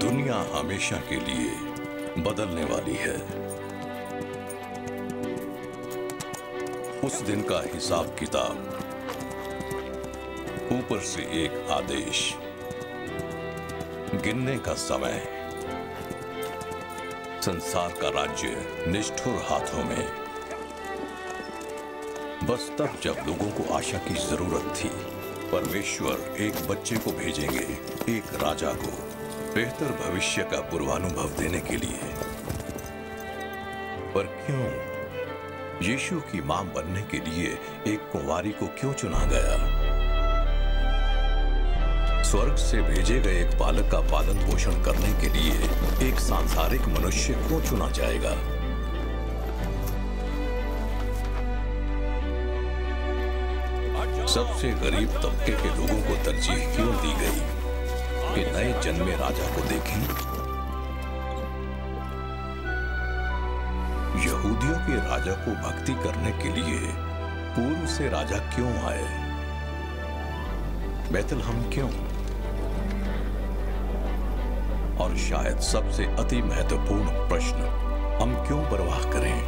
दुनिया हमेशा के लिए बदलने वाली है। उस दिन का हिसाब किताब, ऊपर से एक आदेश, गिनने का समय, संसार का राज्य निष्ठुर हाथों में। बस तब जब लोगों को आशा की जरूरत थी, परमेश्वर एक बच्चे को भेजेंगे, एक राजा को, बेहतर भविष्य का पूर्वानुभव देने के लिए। पर क्यों यीशु की मां बनने के लिए एक कुंवारी को क्यों चुना गया? स्वर्ग से भेजे गए एक बालक का पालन पोषण करने के लिए एक सांसारिक मनुष्य क्यों चुना जाएगा? सबसे गरीब तबके के लोगों को तरजीह क्यों दी गई कि नए जन्मे राजा को देखें? यहूदियों के राजा को भक्ति करने के लिए पूर्व से राजा क्यों आए? बैतलहम क्यों? और शायद सबसे अति महत्वपूर्ण प्रश्न, हम क्यों परवाह करें?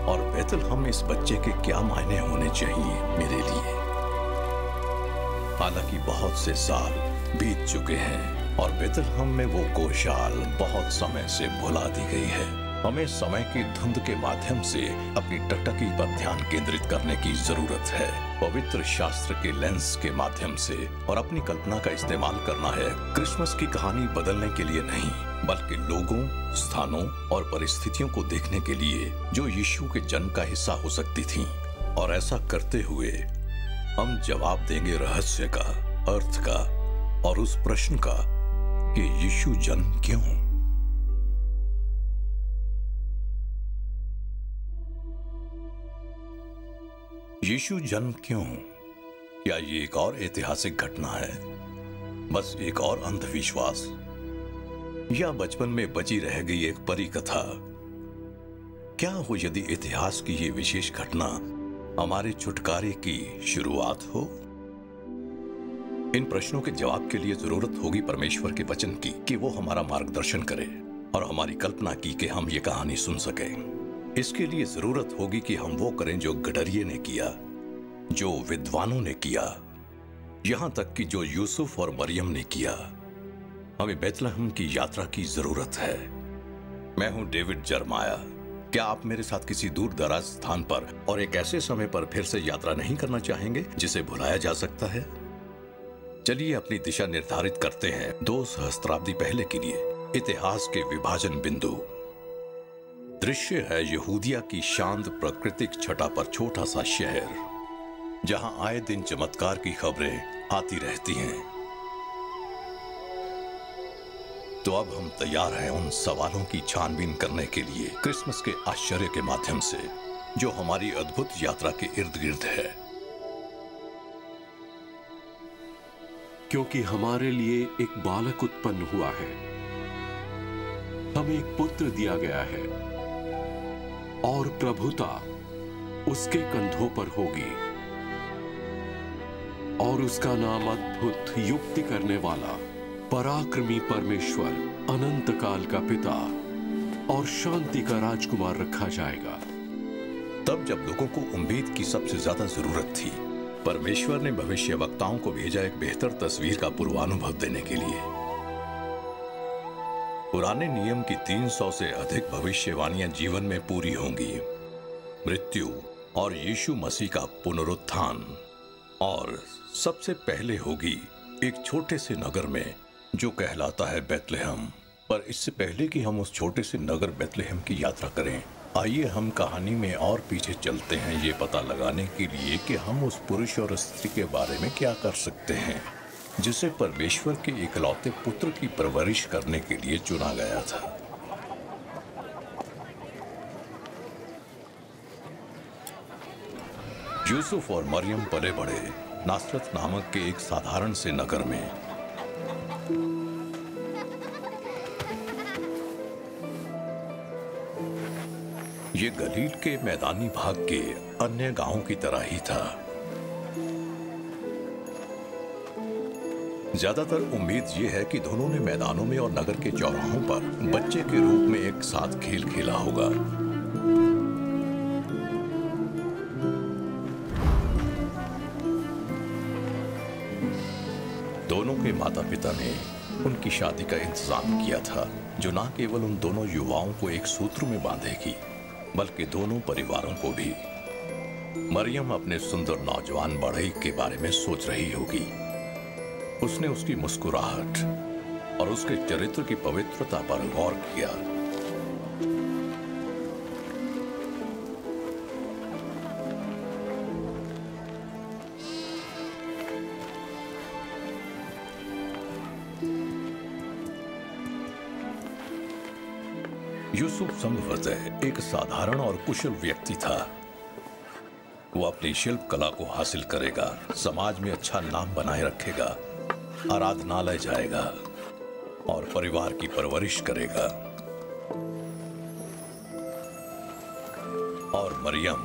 और बैतलहम इस बच्चे के क्या मायने होने चाहिए मेरे लिए? हालांकि बहुत से साल बीत चुके हैं और बैतलहम में वो गोशाल बहुत समय से भुला दी गई है। हमें समय की धुंध के माध्यम से अपनी टकटकी पर ध्यान केंद्रित करने की जरूरत है। पवित्र शास्त्र के लेंस के माध्यम से और अपनी कल्पना का इस्तेमाल करना है, क्रिसमस की कहानी बदलने के लिए नहीं, बल्कि लोगों, स्थानों और परिस्थितियों को देखने के लिए जो यीशु के जन्म का हिस्सा हो सकती थीं। और ऐसा करते हुए हम जवाब देंगे रहस्य का, अर्थ का और उस प्रश्न का कि यीशु जन्म क्यों? यीशु जन्म क्यों? क्या ये एक और ऐतिहासिक घटना है? बस एक और अंधविश्वास? या बचपन में बची रह गई एक परी कथा? क्या हो यदि इतिहास की ये विशेष घटना हमारे छुटकारे की शुरुआत हो? इन प्रश्नों के जवाब के लिए जरूरत होगी परमेश्वर के वचन की कि वो हमारा मार्गदर्शन करे और हमारी कल्पना की कि हम ये कहानी सुन सकें। इसके लिए जरूरत होगी कि हम वो करें जो गडरिये ने किया, जो विद्वानों ने किया, यहां तक कि जो यूसुफ और मरियम ने किया। हमें बैतलहम की यात्रा की जरूरत है। मैं हूं डेविड जरमाया। क्या आप मेरे साथ किसी दूर दराज स्थान पर और एक ऐसे समय पर फिर से यात्रा नहीं करना चाहेंगे जिसे भुलाया जा सकता है? चलिए अपनी दिशा निर्धारित करते हैं 2 सहस्त्राब्दी पहले के लिए इतिहास के विभाजन बिंदु। दृश्य है यहूदिया की शांत प्राकृतिक छटा पर छोटा सा शहर, जहां आए दिन चमत्कार की खबरें आती रहती हैं। तो अब हम तैयार हैं उन सवालों की छानबीन करने के लिए क्रिसमस के आश्चर्य के माध्यम से, जो हमारी अद्भुत यात्रा के इर्द गिर्द है। क्योंकि हमारे लिए एक बालक उत्पन्न हुआ है, हमें एक पुत्र दिया गया है और प्रभुता उसके कंधों पर होगी और उसका नाम अद्भुत, युक्ति करने वाला, पराक्रमी परमेश्वर, अनंत काल का पिता और शांति का राजकुमार रखा जाएगा। तब जब लोगों को उम्मीद की सबसे ज्यादा जरूरत थी, परमेश्वर ने भविष्यवक्ताओं को भेजा एक बेहतर तस्वीर का पूर्वानुभव देने के लिए। पुराने नियम की 300 से अधिक भविष्यवाणियां जीवन में पूरी होंगी। मृत्यु और यीशु मसीह का पुनरुत्थान, और सबसे पहले होगी एक छोटे से नगर में जो कहलाता है बैतलहम। पर इससे पहले कि हम उस छोटे से नगर बैतलहम की यात्रा करें, आइए हम कहानी में और पीछे चलते हैं ये पता लगाने के लिए कि हम उस पुरुष और स्त्री के बारे में क्या कर सकते हैं जिसे परमेश्वर के इकलौते पुत्र की परवरिश करने के लिए चुना गया था। यूसुफ और मरियम पले बड़े नासरत नामक के एक साधारण से नगर में। ये गलील के मैदानी भाग के अन्य गांवों की तरह ही था। ज्यादातर उम्मीद ये है कि दोनों ने मैदानों में और नगर के चौराहों पर बच्चे के रूप में एक साथ खेल खेला होगा। दोनों के माता पिता ने उनकी शादी का इंतजाम किया था, जो न केवल उन दोनों युवाओं को एक सूत्र में बांधेगी, बल्कि दोनों परिवारों को भी। मरियम अपने सुंदर नौजवान बढ़ई के बारे में सोच रही होगी। उसने उसकी मुस्कुराहट और उसके चरित्र की पवित्रता पर गौर किया। यूसुफ संभवतः एक साधारण और कुशल व्यक्ति था। वो अपनी शिल्प कला को हासिल करेगा, समाज में अच्छा नाम बनाए रखेगा, आराधनालय जाएगा और परिवार की परवरिश करेगा। और मरियम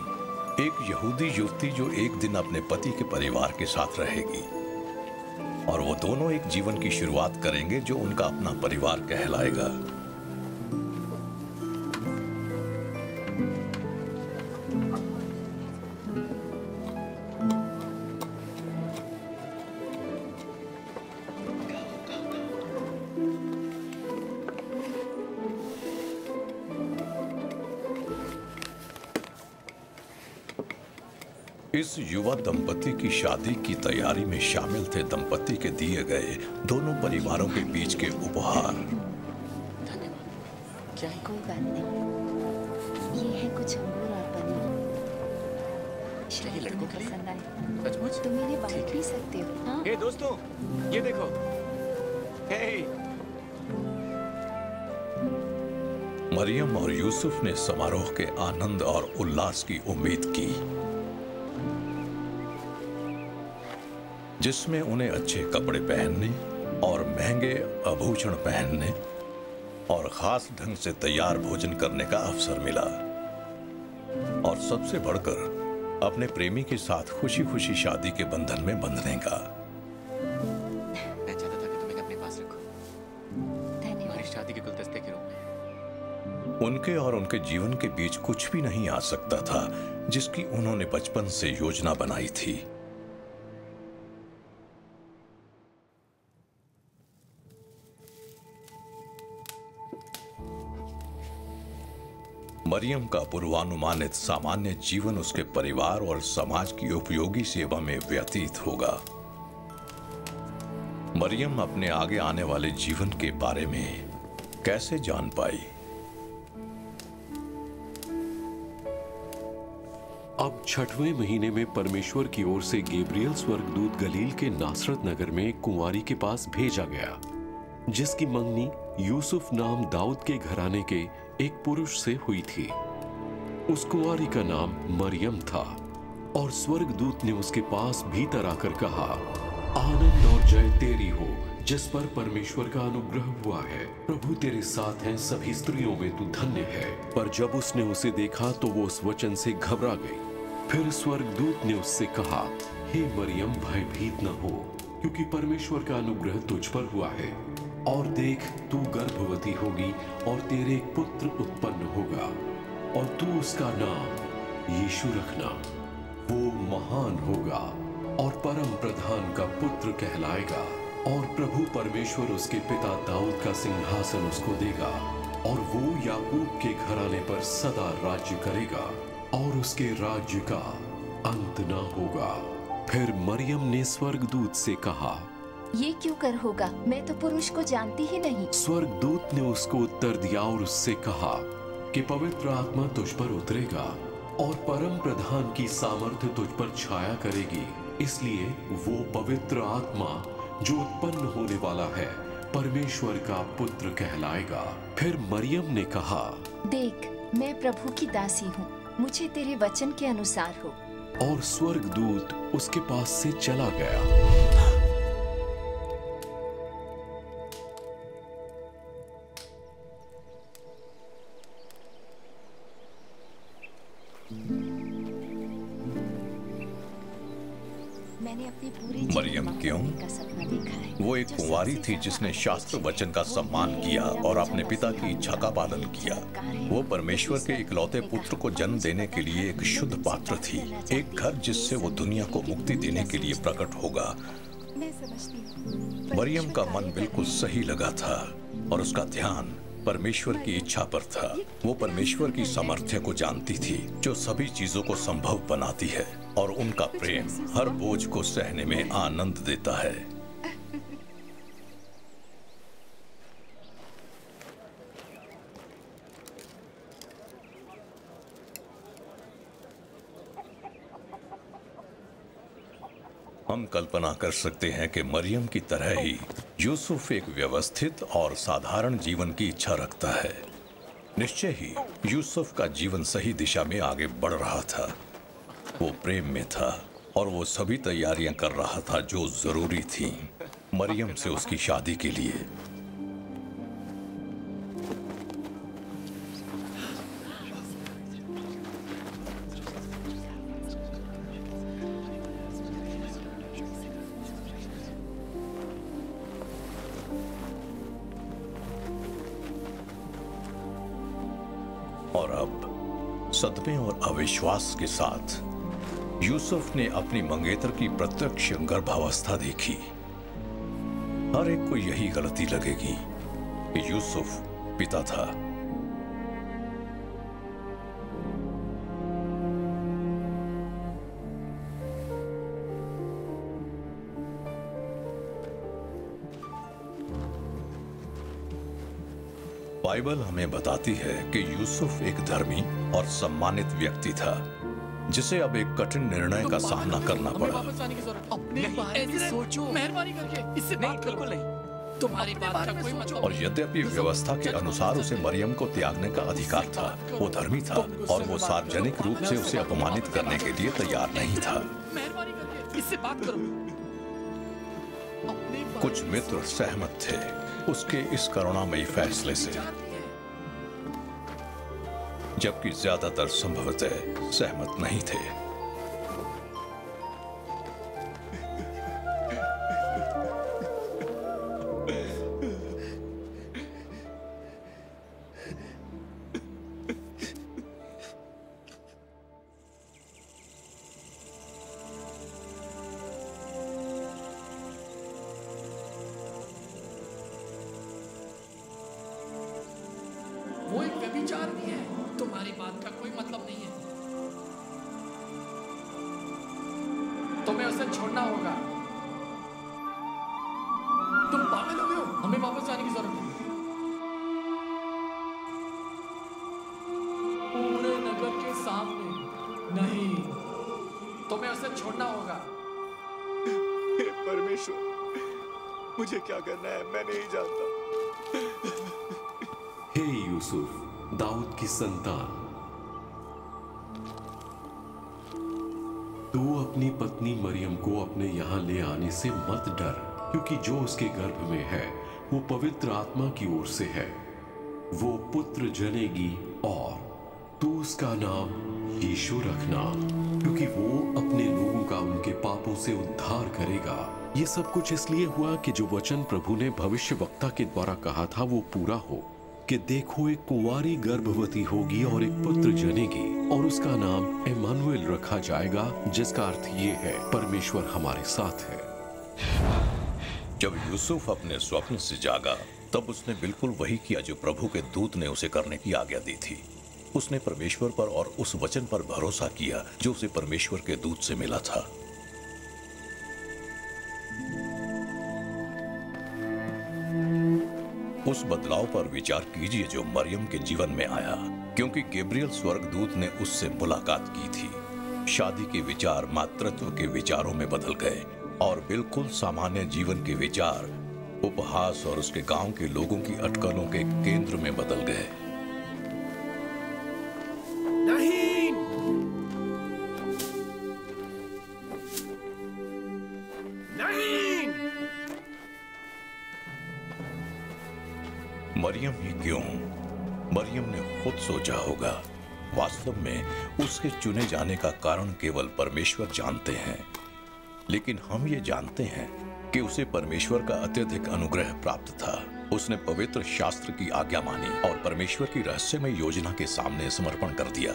एक यहूदी युवती जो एक दिन अपने पति के परिवार के साथ रहेगी, और वो दोनों एक जीवन की शुरुआत करेंगे जो उनका अपना परिवार कहलाएगा। इस युवा दंपति की शादी की तैयारी में शामिल थे दंपति के दिए गए दोनों परिवारों के बीच के उपहार। धन्यवाद। क्या है? कोई बात नहीं, ये है कुछ अंगूर और पनीर। ये लड़कों के लिए? पसंद आए सचमुच? तुम इन्हें बांट ठीक है। भी सकते हो। हाँ, हे दोस्तों, ये देखो। हे, मरियम और यूसुफ ने समारोह के आनंद और उल्लास की उम्मीद की, जिसमें उन्हें अच्छे कपड़े पहनने और महंगे आभूषण पहनने और खास ढंग से तैयार भोजन करने का अवसर मिला, और सबसे बढ़कर अपने प्रेमी के साथ खुशी खुशी शादी के बंधन में बंधने का। मैं चाहता था कि तुम इन्हें अपने पास रखो, धन्यवाद। हमारी शादी के गुलदस्ते के रूप में। उनके और उनके जीवन के बीच कुछ भी नहीं आ सकता था जिसकी उन्होंने बचपन से योजना बनाई थी। मरियम का पूर्वानुमानित सामान्य जीवन उसके परिवार और समाज की उपयोगी सेवा में व्यतीत होगा। मरियम अपने आगे आने वाले जीवन के बारे में कैसे जान पाई? अब 6वें महीने में परमेश्वर की ओर से गैब्रियल स्वर्गदूत गलील के नासरत नगर में एक कुंवारी के पास भेजा गया, जिसकी मंगनी यूसुफ नाम दाऊद के घराने के एक पुरुष से हुई थी। उस कुंवारी का नाम मरियम था, और स्वर्गदूत ने उसके पास भीतर आकर कहा, आनंद और जय तेरी हो, जिस पर परमेश्वर का अनुग्रह हुआ है। प्रभु तेरे साथ हैं, सभी स्त्रियों में तू धन्य है। पर जब उसने उसे देखा तो वो उस वचन से घबरा गई। फिर स्वर्गदूत ने उससे कहा, हे मरियम, भयभीत न हो, क्योंकि परमेश्वर का अनुग्रह तुझ पर हुआ है। और देख, तू गर्भवती होगी और तेरे एक पुत्र उत्पन्न होगा, और तू उसका नाम यीशु रखना। वो महान होगा और परम प्रधान का पुत्र कहलाएगा, और प्रभु परमेश्वर उसके पिता दाऊद का सिंहासन उसको देगा, और वो याकूब के घराने पर सदा राज्य करेगा, और उसके राज्य का अंत न होगा। फिर मरियम ने स्वर्गदूत से कहा, ये क्यों कर होगा? मैं तो पुरुष को जानती ही नहीं। स्वर्गदूत ने उसको उत्तर दिया और उससे कहा कि पवित्र आत्मा तुझ पर उतरेगा, और परम प्रधान की सामर्थ्य तुझ पर छाया करेगी। इसलिए वो पवित्र आत्मा जो उत्पन्न होने वाला है परमेश्वर का पुत्र कहलाएगा। फिर मरियम ने कहा, देख, मैं प्रभु की दासी हूँ, मुझे तेरे वचन के अनुसार हो। और स्वर्गदूत उसके पास से चला गया। मैंने अपने पूरे मरियम जीवन में क्यों? का सपना देखा है। वो एक कुंवारी थी जिसने शास्त्र वचन का सम्मान किया और अपने पिता की इच्छा का पालन किया। वो परमेश्वर के इकलौते पुत्र को जन्म देने के लिए एक शुद्ध पात्र थी, एक घर जिससे वो दुनिया को मुक्ति देने के लिए प्रकट होगा। मैं समझती हूँ मरियम का मन बिल्कुल सही लगा था और उसका ध्यान परमेश्वर की इच्छा पर था। वो परमेश्वर की सामर्थ्य को जानती थी जो सभी चीजों को संभव बनाती है, और उनका प्रेम हर बोझ को सहने में आनंद देता है। हम कल्पना कर सकते हैं कि मरियम की तरह ही यूसुफ एक व्यवस्थित और साधारण जीवन की इच्छा रखता है। निश्चय ही यूसुफ का जीवन सही दिशा में आगे बढ़ रहा था। वो प्रेम में था और वो सभी तैयारियां कर रहा था जो जरूरी थीं मरियम से उसकी शादी के लिए। और अब सदमे और अविश्वास के साथ यूसुफ ने अपनी मंगेतर की प्रत्यक्ष गर्भावस्था देखी। हर एक को यही गलती लगेगी कि यूसुफ पिता था। बाइबल हमें बताती है कि यूसुफ एक धर्मी और सम्मानित व्यक्ति था जिसे अब एक कठिन निर्णय का सामना करना पड़ा। मेहरबानी करके इससे बात करो। तुम्हारी बात का कोई मतलब। और यद्यपि व्यवस्था के अनुसार उसे मरियम को त्यागने का अधिकार था, वो धर्मी था और वो सार्वजनिक रूप से उसे अपमानित करने के लिए तैयार नहीं था। मेहरबानी करके इससे बात करो। कुछ मित्र सहमत थे उसके इस करुणामयी फैसले से, जबकि ज्यादातर संभवतः सहमत नहीं थे। वो एक व्यभिचार भी है। तुम्हारी बात का कोई मतलब नहीं है। तुम्हें उसे छोड़ना होगा। तुम पागल हो गए हो। हमें वापस जाने की जरूरत है। पूरे नगर के सामने नहीं। तुम्हें उसे छोड़ना होगा। हे परमेश्वर, मुझे क्या करना है मैं नहीं जानता। हे यूसुफ, दाऊद की संतान, तू अपनी पत्नी मरियम को अपने यहां ले आने से मत डर, क्योंकि जो उसके गर्भ में है वो पवित्र आत्मा की ओर से है। वो पुत्र जनेगी और तू उसका नाम यीशु रखना, क्योंकि वो अपने लोगों का उनके पापों से उद्धार करेगा। ये सब कुछ इसलिए हुआ कि जो वचन प्रभु ने भविष्यवक्ता के द्वारा कहा था वो पूरा हो, कि देखो एक कुंवारी गर्भवती होगी और एक पुत्र जनेगी और उसका नाम इम्मानुएल रखा जाएगा, जिसका अर्थ ये है परमेश्वर हमारे साथ है। जब यूसुफ अपने स्वप्न से जागा तब उसने बिल्कुल वही किया जो प्रभु के दूत ने उसे करने की आज्ञा दी थी। उसने परमेश्वर पर और उस वचन पर भरोसा किया जो उसे परमेश्वर के दूत से मिला था। उस बदलाव पर विचार कीजिए जो मरियम के जीवन में आया, क्योंकि गैब्रियल स्वर्गदूत ने उससे मुलाकात की थी। शादी के विचार मातृत्व के विचारों में बदल गए और बिल्कुल सामान्य जीवन के विचार उपहास और उसके गांव के लोगों की अटकलों के केंद्र में बदल गए। नहीं। नहीं। मरियम ही क्यों? मरियम ने खुद सोचा होगा। वास्तव में उसके चुने जाने का कारण केवल परमेश्वर जानते हैं। लेकिन हम ये जानते हैं कि उसे परमेश्वर का अत्यधिक अनुग्रह प्राप्त था। उसने पवित्र शास्त्र की आज्ञा मानी और परमेश्वर की रहस्यमय योजना के सामने समर्पण कर दिया।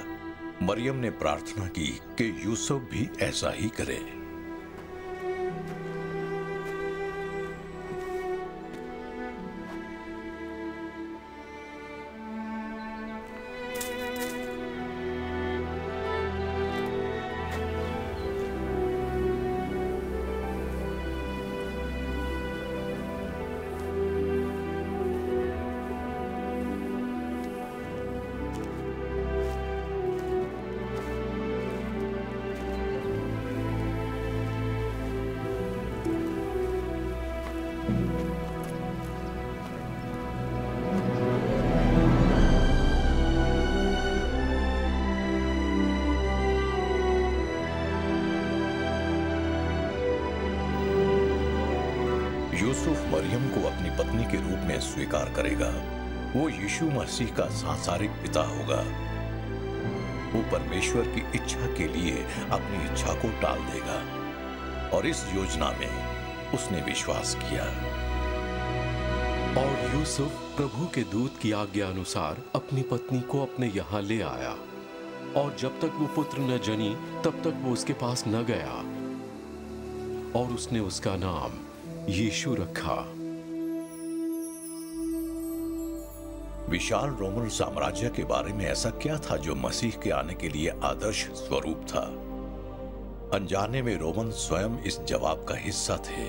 मरियम ने प्रार्थना की कि यूसुफ भी ऐसा ही करे। यूसुफ मरियम को अपनी पत्नी के रूप में स्वीकार करेगा। वो यीशु मसीह का सांसारिक पिता होगा। वो परमेश्वर की इच्छा के लिए अपनी इच्छा को टाल देगा और इस योजना में उसने विश्वास किया। और यूसुफ प्रभु के दूत की आज्ञा अनुसार अपनी पत्नी को अपने यहाँ ले आया और जब तक वो पुत्र न जनी तब तक वो उसके पास न गया और उसने उसका नाम यीशु रखा। विशाल रोमन साम्राज्य के बारे में ऐसा क्या था जो मसीह के आने के लिए आदर्श स्वरूप था? अनजाने में रोमन स्वयं इस जवाब का हिस्सा थे,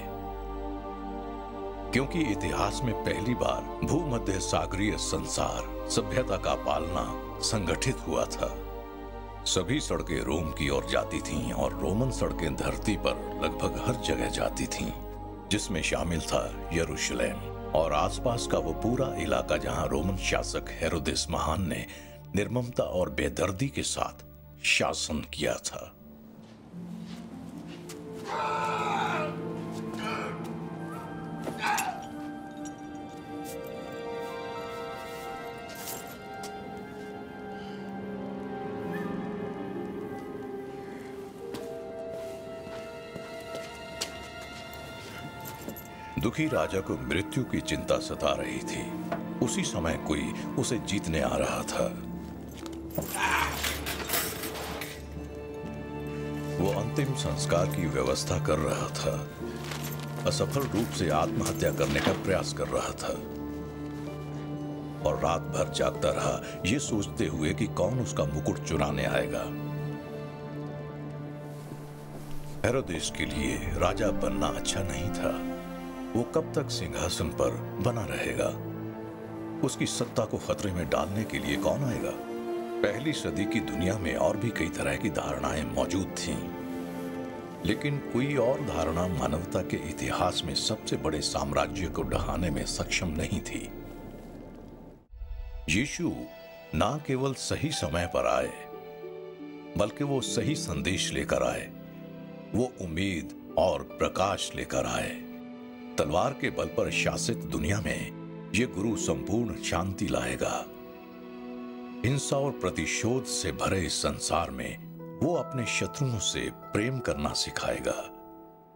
क्योंकि इतिहास में पहली बार भूमध्य सागरीय संसार सभ्यता का पालना संगठित हुआ था। सभी सड़कें रोम की ओर जाती थीं और रोमन सड़कें धरती पर लगभग हर जगह जाती थीं, जिसमें शामिल था यरूशलेम और आसपास का वो पूरा इलाका जहां रोमन शासक हेरोदेस महान ने निर्ममता और बेदर्दी के साथ शासन किया था। दुखी राजा को मृत्यु की चिंता सता रही थी। उसी समय कोई उसे जीतने आ रहा था। वो अंतिम संस्कार की व्यवस्था कर रहा था, असफल रूप से आत्महत्या करने का प्रयास कर रहा था और रात भर जागता रहा, ये सोचते हुए कि कौन उसका मुकुट चुराने आएगा। हेरोदेस के लिए राजा बनना अच्छा नहीं था। वो कब तक सिंहासन पर बना रहेगा? उसकी सत्ता को खतरे में डालने के लिए कौन आएगा? पहली सदी की दुनिया में और भी कई तरह की धारणाएं मौजूद थीं, लेकिन कोई और धारणा मानवता के इतिहास में सबसे बड़े साम्राज्य को ढहाने में सक्षम नहीं थी। यीशु ना केवल सही समय पर आए, बल्कि वो सही संदेश लेकर आए। वो उम्मीद और प्रकाश लेकर आए। तलवार के बल पर शासित दुनिया में ये गुरु संपूर्ण शांति लाएगा। हिंसा और प्रतिशोध से भरे इस संसार में वो अपने शत्रुओं से प्रेम करना सिखाएगा।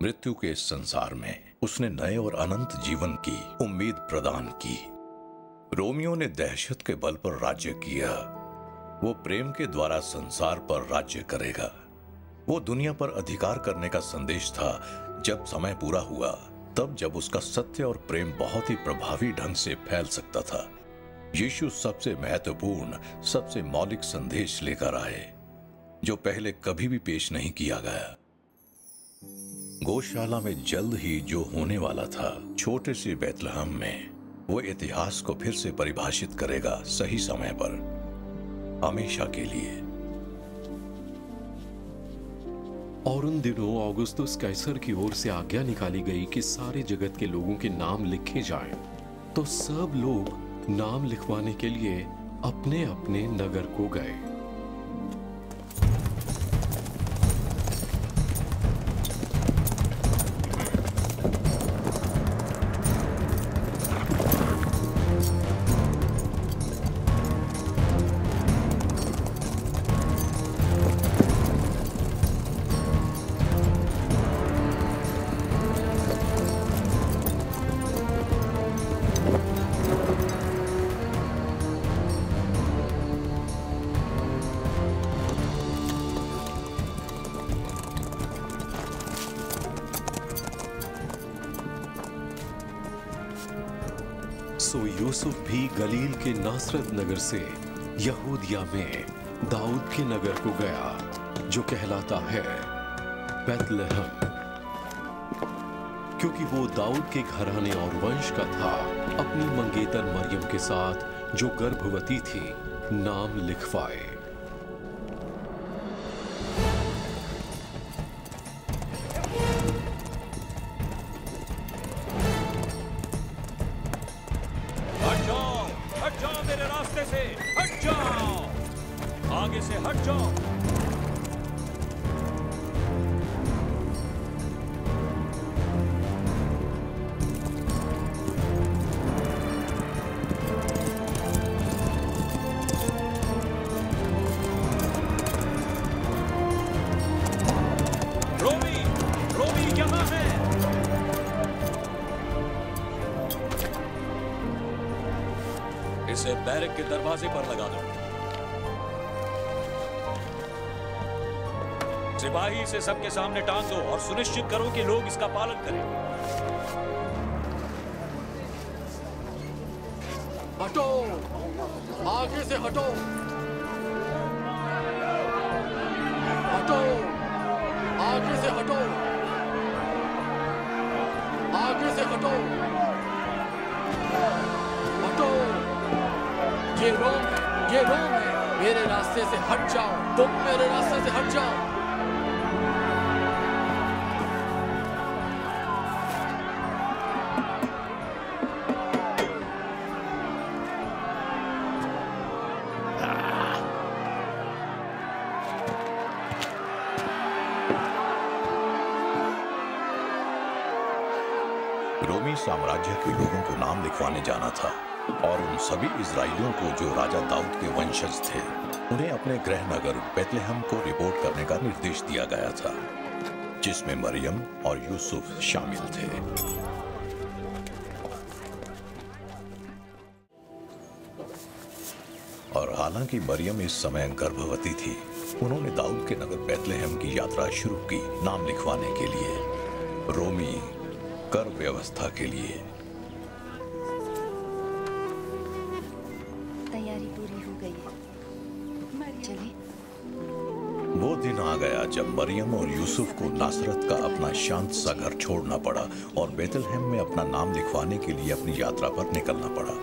मृत्यु के इस संसार में उसने नए और अनंत जीवन की उम्मीद प्रदान की। रोमियो ने दहशत के बल पर राज्य किया। वो प्रेम के द्वारा संसार पर राज्य करेगा। वो दुनिया पर अधिकार करने का संदेश था। जब समय पूरा हुआ, तब जब उसका सत्य और प्रेम बहुत ही प्रभावी ढंग से फैल सकता था, यीशु सबसे महत्वपूर्ण, सबसे मौलिक संदेश लेकर आए जो पहले कभी भी पेश नहीं किया गया। गौशाला में जल्द ही जो होने वाला था, छोटे से बैतलहम में, वो इतिहास को फिर से परिभाषित करेगा सही समय पर, हमेशा के लिए। और उन दिनों औगुस्तुस कैसर की ओर से आज्ञा निकाली गई कि सारे जगत के लोगों के नाम लिखे जाएं। तो सब लोग नाम लिखवाने के लिए अपने अपने नगर को गए। सो यूसुफ भी गलील के नासरत नगर से यहूदिया में दाऊद के नगर को गया जो कहलाता है बैतलहम, क्योंकि वो दाऊद के घराने और वंश का था, अपनी मंगेतर मरियम के साथ जो गर्भवती थी नाम लिखवाए। हट जाओ मेरे रास्ते से, हट जाओ, आगे से हट जाओ। रोमी यहाँ है। इसे बैरक के दरवाजे पर लगा दो। सिपाही इसे सबके सामने टांग दो और सुनिश्चित करो कि लोग इसका पालन करें। हटो, आगे से हटो, हटो, आगे से हटो, आगे से हटो, हटो। ये रोम है, मेरे रास्ते से हट जाओ, तुम मेरे रास्ते से हट जाओ। रोमी साम्राज्य के लोगों को नाम लिखवाने जाना था और उन सभी इजरायलियों को जो राजा दाऊद के वंशज थे उन्हें अपने गृह नगर बैतलहम को रिपोर्ट करने का निर्देश दिया गया था, जिसमें मरियम और यूसुफ शामिल थे। और हालांकि मरियम इस समय गर्भवती थी, उन्होंने दाऊद के नगर बैतलहम की यात्रा शुरू की नाम लिखवाने के लिए, रोमी कर व्यवस्था के लिए। तैयारी पूरी हो गई है, चले। वो दिन आ गया जब मरियम और यूसुफ को नासरत का अपना शांत सा घर छोड़ना पड़ा और बैतलहम में अपना नाम लिखवाने के लिए अपनी यात्रा पर निकलना पड़ा।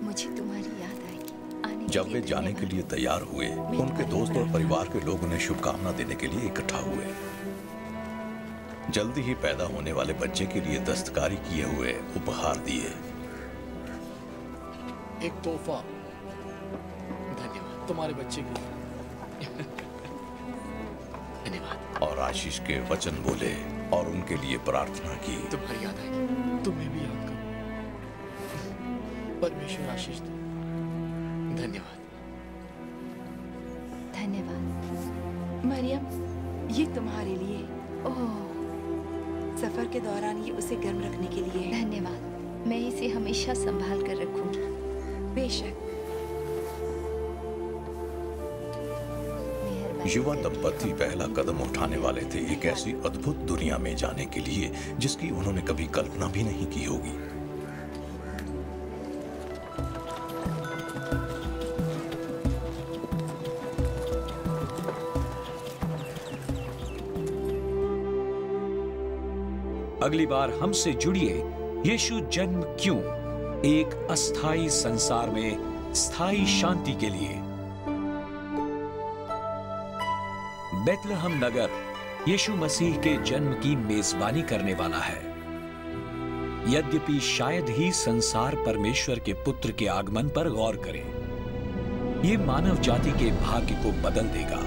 मुझे तुम्हारी याद आएगी। जब वे जाने के लिए तैयार हुए, उनके दोस्त और परिवार के लोग उन्हें शुभकामना देने के लिए इकट्ठा हुए। जल्दी ही पैदा होने वाले बच्चे के लिए दस्तकारी किए हुए उपहार दिए। एक तोहफा, धन्यवाद तुम्हारे बच्चे के लिए। धन्यवाद। और आशीष के वचन बोले और उनके लिए प्रार्थना की। तुम्हारी याद आएगी, तुम्हें भी याद करो। परमेश्वर आशीष दे। धन्यवाद। धन्यवाद। मरियम, ये तुम्हारे लिए। ओह, सफर के दौरान ये उसे गर्म रखने के लिए है। धन्यवाद, मैं इसे हमेशा संभाल कर रखूंगी। बेशक। युवा दंपति पहला कदम उठाने वाले थे एक ऐसी अद्भुत दुनिया में जाने के लिए जिसकी उन्होंने कभी कल्पना भी नहीं की होगी। अगली बार हमसे जुड़िए यीशु जन्म क्यों, एक अस्थाई संसार में स्थायी शांति के लिए। बैतलहम नगर यीशु मसीह के जन्म की मेजबानी करने वाला है। यद्यपि शायद ही संसार परमेश्वर के पुत्र के आगमन पर गौर करे, ये मानव जाति के भाग्य को बदल देगा।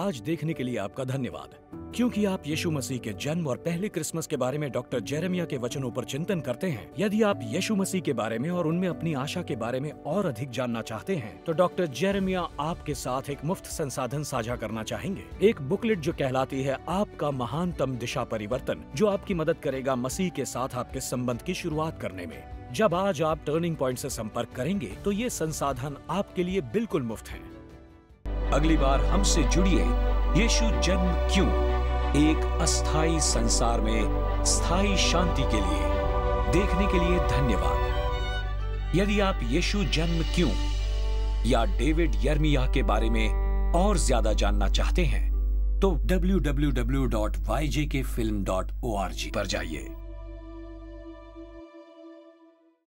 आज देखने के लिए आपका धन्यवाद। क्योंकि आप यीशु मसीह के जन्म और पहले क्रिसमस के बारे में डॉक्टर जेरेमिया के वचनों पर चिंतन करते हैं। यदि आप यीशु मसीह के बारे में और उनमें अपनी आशा के बारे में और अधिक जानना चाहते हैं, तो डॉक्टर जेरेमिया आपके साथ एक मुफ्त संसाधन साझा करना चाहेंगे। एक बुकलेट जो कहलाती है आपका महानतम दिशा परिवर्तन, जो आपकी मदद करेगा मसीह के साथ आपके संबंध की शुरुआत करने में। जब आज आप टर्निंग पॉइंट से संपर्क करेंगे तो ये संसाधन आपके लिए बिल्कुल मुफ्त है। अगली बार हमसे जुड़िए। यीशु जन्म क्यों, एक अस्थाई संसार में स्थायी शांति के लिए। देखने के लिए धन्यवाद। यदि आप यीशु जन्म क्यों या डेविड यर्मियाह के बारे में और ज्यादा जानना चाहते हैं, तो www.yjkfilm.org पर जाइए।